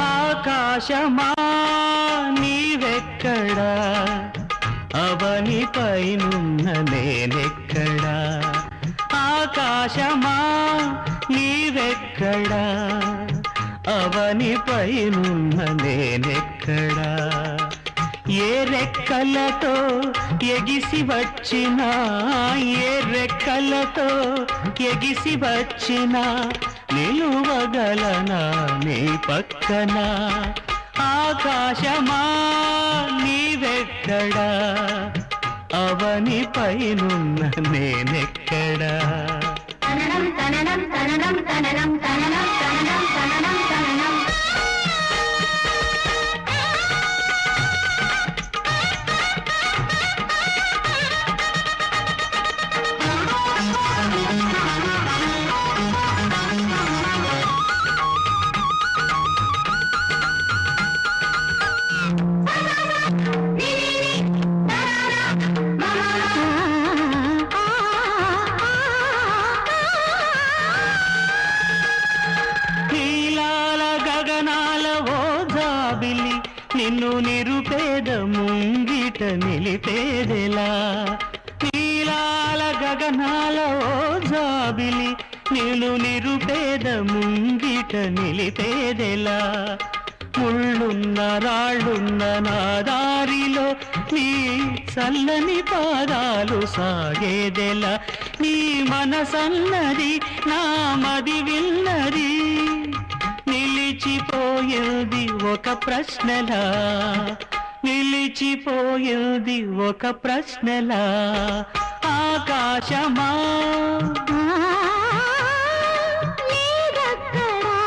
ఆకాశమా నీవెక్కడా, అవని పైనున్న నేనెక్కడా. ఆకాశమా నీవెక్కడా, అవని పైనున్న నేనెక్కడా. ఏ రెక్కలతో ఎగిసి వచ్చినా, ఏ రెక్కలతో ఎగిసి వచ్చినా నిలువగలనా నీ పక్కన. ఆకాశమా నీవెక్కడా, అవని పైనున్న నేనెక్కడా. తననం తననం తననం తననం తననం తననం తననం తననం. నిన్ను నిరుపేద ముంగిట నిలిపేదెలా. నీలాల గగనాల ఓ జాబిలి, నిన్ను నిరుపేద ముంగిట నిలిపేదెలా. ముళ్ళున్న రాళ్ళున్న నా దారిలో నీ చల్లని పాదాలు సాగేదెలా. నీ మనసన్నది నా మది విన్నది, నిలిచిపోయేది ఒక ప్రశ్నలా, నిలిచిపోయేది ఒక ప్రశ్నలా. ఆకాశమా నీవెక్కడా,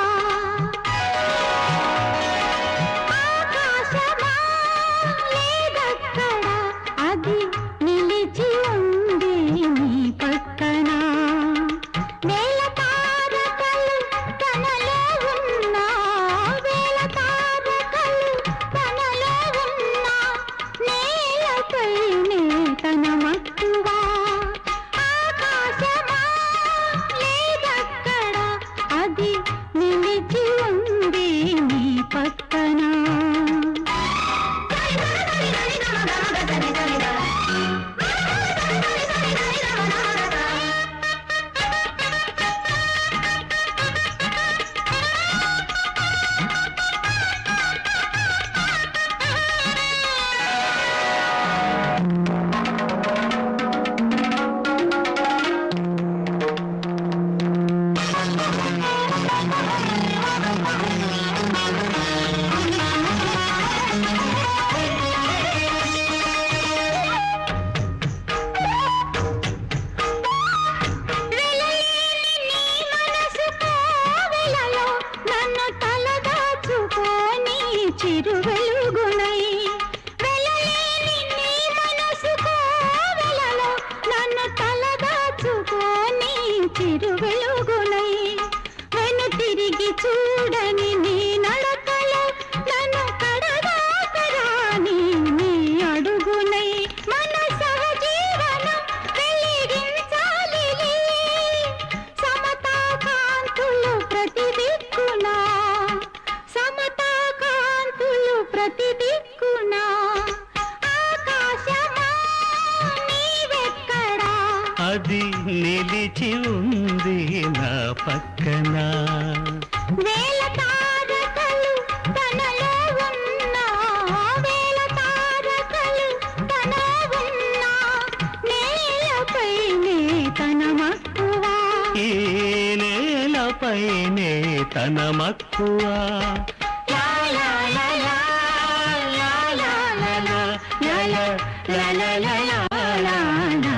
ఆకాశమా నీవెక్కడా, అది నిలిచి ఉంది నీ పక్కన. వేల తారకలు తనలో ఉన్నా, వేల తారకలు తనలో ఉన్నా, నేలపైనే తన మక్కువ. ఆకాశమా నీవెక్కడా, అది నిలిచి ఉంది నీ పక్కన. చిరు వెలుగునై వెలలేని నీ మనసు కోవెలలో నన్ను తలదాచుకోని చిరు వెలుగునై. వెను తిరిగి చూడని నీ నడకలో నన్ను కడదాకరాని నీ అడుగునై. మన సహజీవనం వెలిగించాలి, సమతా కాంతులు ప్రతి దిక్కునా, సమతా కాంతులు ప్రతి దిక్కునా. ఆకాశమా నీవెక్కడా, అది నిలిచి ఉంది నా పక్కన. వేల తారకలు తనలో ఉన్నా, వేల తారకలు తనలో ఉన్నా, నేలపైనే తన మక్కువ. ఈ నేలపైనే తన మక్కువ. లా లా లా లా లా లా లా లా లా లా లా లా లా లా లా.